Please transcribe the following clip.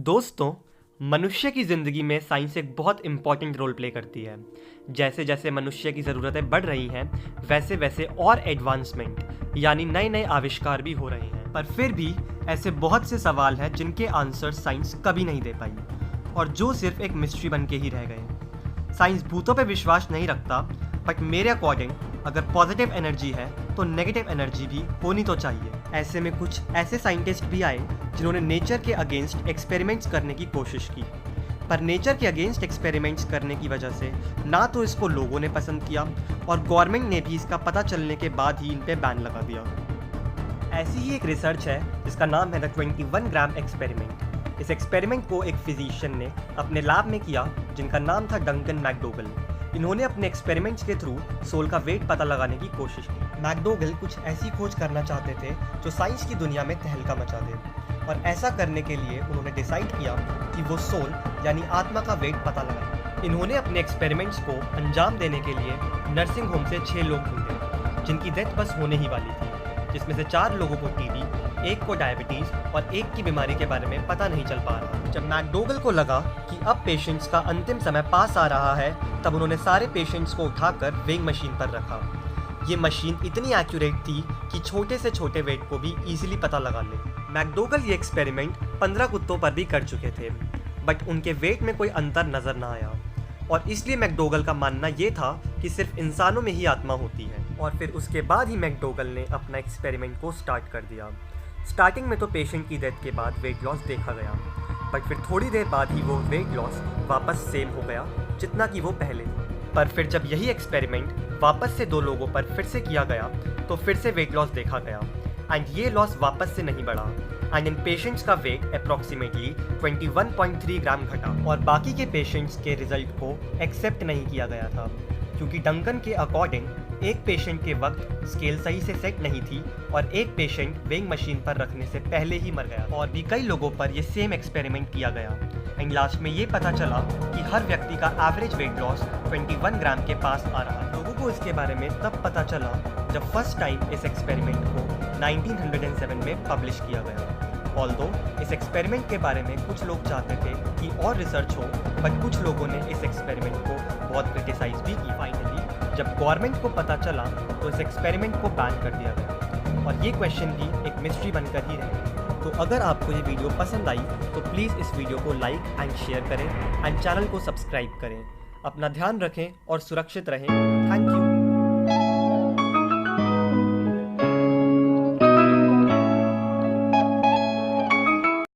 दोस्तों, मनुष्य की ज़िंदगी में साइंस एक बहुत इम्पॉर्टेंट रोल प्ले करती है। जैसे जैसे मनुष्य की ज़रूरतें बढ़ रही हैं, वैसे वैसे और एडवांसमेंट यानी नए नए आविष्कार भी हो रहे हैं। पर फिर भी ऐसे बहुत से सवाल हैं जिनके आंसर साइंस कभी नहीं दे पाई और जो सिर्फ एक मिस्ट्री बन के ही रह गए। साइंस भूतों पे विश्वास नहीं रखता, बट मेरे अकॉर्डिंग अगर पॉजिटिव एनर्जी है तो नेगेटिव एनर्जी भी होनी तो चाहिए। ऐसे में कुछ ऐसे साइंटिस्ट भी आए जिन्होंने नेचर के अगेंस्ट एक्सपेरिमेंट्स करने की कोशिश की, पर नेचर के अगेंस्ट एक्सपेरिमेंट्स करने की वजह से ना तो इसको लोगों ने पसंद किया और गवर्नमेंट ने भी इसका पता चलने के बाद ही इन पे बैन लगा दिया। ऐसी ही एक रिसर्च है जिसका नाम है द 21 ग्राम एक्सपेरिमेंट। इस एक्सपेरिमेंट को एक फिजिशियन ने अपने लैब में किया जिनका नाम था डंकन मैकडोगल। इन्होंने अपने एक्सपेरिमेंट्स के थ्रू सोल का वेट पता लगाने की कोशिश की। मैकडोगल कुछ ऐसी खोज करना चाहते थे जो साइंस की दुनिया में तहलका मचा दे, और ऐसा करने के लिए उन्होंने डिसाइड किया कि वो सोल यानी आत्मा का वेट पता लगाएं। इन्होंने अपने एक्सपेरिमेंट्स को अंजाम देने के लिए नर्सिंग होम से 6 लोग ढूंढे जिनकी डेथ बस होने ही वाली थी, जिसमें से 4 लोगों को टीबी, 1 को डायबिटीज़ और 1 की बीमारी के बारे में पता नहीं चल पा रहा। जब मैकडोगल को लगा कि अब पेशेंट्स का अंतिम समय पास आ रहा है, तब उन्होंने सारे पेशेंट्स को उठाकर वेइंग मशीन पर रखा। ये मशीन इतनी एक्यूरेट थी कि छोटे से छोटे वेट को भी इजीली पता लगा ले। मैकडोगल ये एक्सपेरिमेंट 15 कुत्तों पर भी कर चुके थे, बट उनके वेट में कोई अंतर नजर ना आया, और इसलिए मैकडोगल का मानना ये था कि सिर्फ इंसानों में ही आत्मा होती है। और फिर उसके बाद ही मैकडोगल ने अपना एक्सपेरिमेंट को स्टार्ट कर दिया। स्टार्टिंग में तो पेशेंट की डेथ के बाद वेट लॉस देखा गया, बट फिर थोड़ी देर बाद ही वो वेट लॉस वापस सेम हो गया जितना कि वो पहले थी। पर फिर जब यही एक्सपेरिमेंट वापस से 2 लोगों पर फिर से किया गया तो फिर से वेट लॉस देखा गया, एंड ये लॉस वापस से नहीं बढ़ा, एंड इन पेशेंट्स का वेट अप्रॉक्सीमेटली 21.3 ग्राम घटा। और बाकी के पेशेंट्स के रिजल्ट को एक्सेप्ट नहीं किया गया था, क्योंकि डंकन के अकॉर्डिंग एक पेशेंट के वक्त स्केल सही से सेट नहीं थी और एक पेशेंट वेइंग मशीन पर रखने से पहले ही मर गया। और भी कई लोगों पर ये सेम एक्सपेरिमेंट किया गया, एंड लास्ट में ये पता चला कि हर व्यक्ति का एवरेज वेट लॉस 21 ग्राम के पास आ रहा है। लोगों को इसके बारे में तब पता चला जब फर्स्ट टाइम इस एक्सपेरिमेंट को 1907 में पब्लिश किया गया। ऑल्दो इस एक्सपेरिमेंट के बारे में कुछ लोग चाहते थे कि और रिसर्च हो, बट कुछ लोगों ने इस एक्सपेरिमेंट को बहुत क्रिटिसाइज भी की। फाइनली जब गवर्नमेंट को पता चला तो इस एक्सपेरिमेंट को बैन कर दिया गया, और ये क्वेश्चन भी एक मिस्ट्री बनकर ही रह गई। तो अगर आपको ये वीडियो पसंद आई तो प्लीज़ इस वीडियो को लाइक एंड शेयर करें एंड चैनल को सब्सक्राइब करें। अपना ध्यान रखें और सुरक्षित रहें। Thank you.